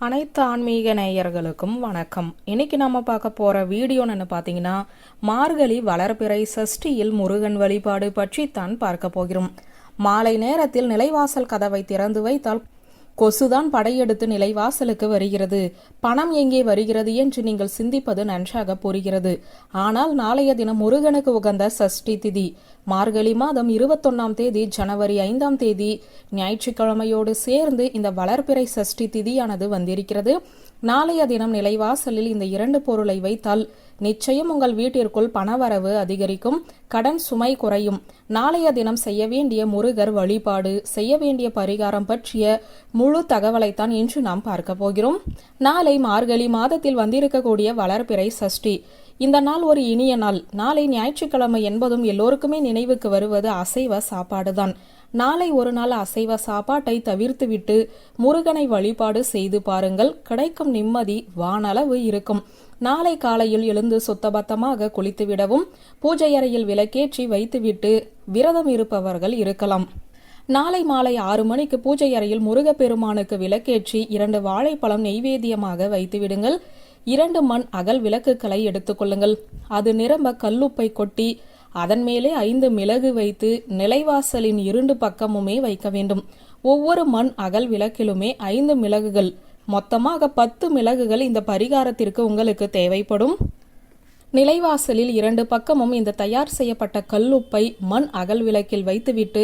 அனைத்து ஆன்மீக நேயர்களுக்கும் வணக்கம். இன்னைக்கு நம்ம பார்க்க போற வீடியோன்னு பார்த்தீங்கன்னா, மார்கழி வளர்பிறை சஷ்டியில் முருகன் வழிபாடு பற்றி தான் பார்க்க போகிறோம். மாலை நேரத்தில் நிலைவாசல் கதவை திறந்து வைத்தால் கொசுதான் படையெடுத்து நிலைவாசலுக்கு வருகிறது. பணம் எங்கே வருகிறது என்று நீங்கள் சிந்திப்பது நன்றாக புரிகிறது. ஆனால் நாளைய தினம் முருகனுக்கு உகந்த சஷ்டி திதி மார்கழி மாதம் 21ஆம் தேதி ஜனவரி 5ஆம் தேதி ஞாயிற்றுக்கிழமையோடு சேர்ந்து இந்த வளர்பிறை சஷ்டி திதியானது வந்திருக்கிறது. நாளைய தினம் நிலைவாசலில் இந்த இரண்டு பொருளை வைத்தால் நிச்சயம் உங்கள் வீட்டிற்குள் பணவரவு அதிகரிக்கும், கடன் சுமை குறையும். நாளைய தினம் செய்ய வேண்டிய முருகர் வழிபாடு, செய்ய வேண்டிய பரிகாரம் பற்றிய முழு தகவலைத்தான் இன்று நாம் பார்க்க போகிறோம். நாளை மார்கழி மாதத்தில் வந்திருக்கக்கூடிய வளர்பிறை சஷ்டி. இந்த நாள் ஒரு இனிய நாள். நாளை ஞாயிற்றுக்கிழமை என்பதும் எல்லோருக்குமே நினைவுக்கு வருவது அசைவ சாப்பாடுதான். நாளை ஒரு நாள் அசைவ சாப்பாட்டை தவிர்த்துவிட்டு முருகனை வழிபாடு செய்து பாருங்கள். கிடைக்கும் நிம்மதி வானளவு இருக்கும். நாளை காலையில் எழுந்து சுத்தபத்தமாக குளித்துவிடவும், பூஜை அறையில் விளக்கேற்றி வைத்துவிட்டு விரதம் இருப்பவர்கள் இருக்கலாம். நாளை மாலை 6 மணிக்கு பூஜை அறையில் முருகப்பெருமானுக்கு விளக்கேற்றி 2 வாழைப்பழம் நெய்வேத்தியமாக வைத்துவிடுங்கள். 2 மண் அகல் விளக்குகளை எடுத்துக்கொள்ளுங்கள். அது நிரம்ப கல்லுப்பை கொட்டி அதன் மேலே 5 மிளகு வைத்து நிலைவாசலின் 2 பக்கமுமே வைக்க வேண்டும். ஒவ்வொரு மண் அகல் விளக்கிலுமே 5 மிளகுகள், மொத்தமாக 10 மிளகுகள் இந்த பரிகாரத்திற்கு உங்களுக்கு தேவைப்படும். நிலைவாசலில் 2 பக்கமும் இந்த தயார் செய்யப்பட்ட கல்லுப்பை மண் அகல் விளக்கில் வைத்துவிட்டு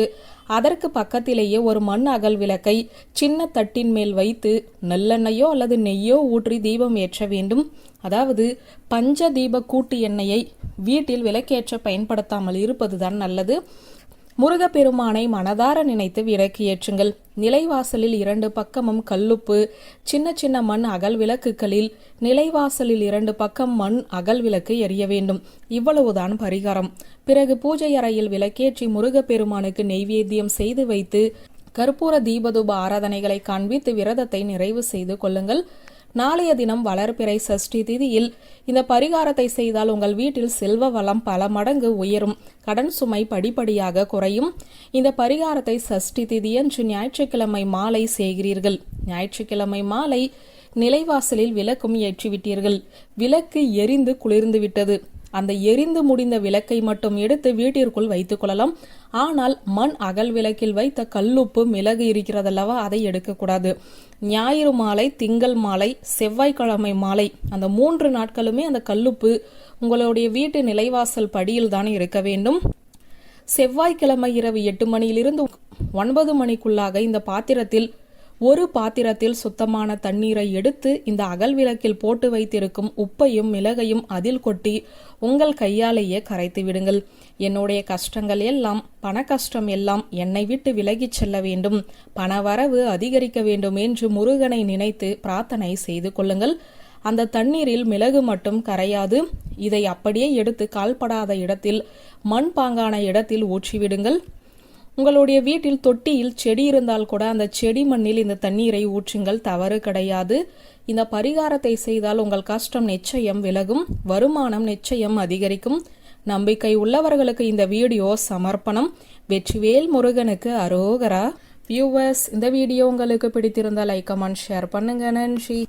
அதற்கு பக்கத்திலேயே ஒரு மண் அகல் விளக்கை சின்ன தட்டின் மேல் வைத்து நல்லெண்ணெயோ அல்லது நெய்யோ ஊற்றி தீபம் ஏற்ற வேண்டும். அதாவது பஞ்ச தீப கூட்டு எண்ணெயை வீட்டில் விளக்கேற்ற பயன்படுத்தாமல் இருப்பதுதான் நல்லது. முருகப்பெருமானை மனதார நினைத்து விளக்கு ஏற்றுங்கள். நிலைவாசலில் 2 பக்கமும் கல்லுப்பு, சின்ன சின்ன மண் அகல் விளக்குகளில் நிலைவாசலில் 2 பக்கம் மண் அகல் விளக்கு எரிய வேண்டும். இவ்வளவுதான் பரிகாரம். பிறகு பூஜை அறையில் விளக்கேற்றி முருகப்பெருமானுக்கு நெய்வேத்தியம் செய்து வைத்து கற்பூர தீபதூப ஆராதனைகளை காண்பித்து விரதத்தை நிறைவு செய்து கொள்ளுங்கள். நாளைய தினம் வளர்பிறை சஷ்டி திதியில் இந்த பரிகாரத்தை செய்தால் உங்கள் வீட்டில் செல்வ வளம் பல மடங்கு உயரும், கடன் சுமை படிப்படியாக குறையும். இந்த பரிகாரத்தை சஷ்டி திதியன்று ஞாயிற்றுக்கிழமை மாலை செய்கிறீர்கள். ஞாயிற்றுக்கிழமை மாலை நிலைவாசலில் விளக்கும் ஏற்றிவிட்டீர்கள். விளக்கு எரிந்து குளிர்ந்து விட்டது. அந்த எரிந்து முடிந்த விளக்கை மட்டும் எடுத்து வீட்டிற்குள் வைத்துக் கொள்ளலாம். ஆனால் மண் அகல் விளக்கில் வைத்த கல்லுப்பு மிளகு இருக்கிறதல்லவா, அதை எடுக்கக்கூடாது. ஞாயிறு மாலை, திங்கள் மாலை, செவ்வாய்க்கிழமை மாலை, அந்த 3 நாட்களுமே அந்த கல்லுப்பு உங்களுடைய வீட்டு நிலைவாசல் படியில் தான் இருக்க வேண்டும். செவ்வாய்க்கிழமை இரவு 8 மணியிலிருந்து 9 மணிக்குள்ளாக இந்த பாத்திரத்தில் ஒரு பாத்திரத்தில் சுத்தமான தண்ணீரை எடுத்து இந்த அகல் விளக்கில் போட்டு வைத்திருக்கும் உப்பையும் மிளகையும் அதில் கொட்டி உங்கள் கையாலேயே கரைத்து விடுங்கள். என்னுடைய கஷ்டங்கள் எல்லாம், பண கஷ்டம் எல்லாம் என்னை விட்டு விலகிச் செல்ல வேண்டும், பணவரவு அதிகரிக்க வேண்டும் என்று முருகனை நினைத்து பிரார்த்தனை செய்து கொள்ளுங்கள். அந்த தண்ணீரில் மிளகு மட்டும் கரையாது. இதை அப்படியே எடுத்து கால்படாத இடத்தில், மண் பாங்கான இடத்தில் ஊற்றிவிடுங்கள். உங்களுடைய வீட்டில் தொட்டியில் செடி இருந்தால் கூட அந்த செடி மண்ணில் இந்த தண்ணீரை ஊற்றுங்கள், தவறு கிடையாது. இந்த பரிகாரத்தை செய்தால் உங்கள் கஷ்டம் நிச்சயம் விலகும், வருமானம் நிச்சயம் அதிகரிக்கும். நம்பிக்கை உள்ளவர்களுக்கு இந்த வீடியோ சமர்ப்பணம். வெற்றிவேல் முருகனுக்கு அரோகரா. வியூவர்ஸ், இந்த வீடியோ உங்களுக்கு பிடித்திருந்தால் லைக், கமெண்ட், ஷேர் பண்ணுங்க. நன்றி.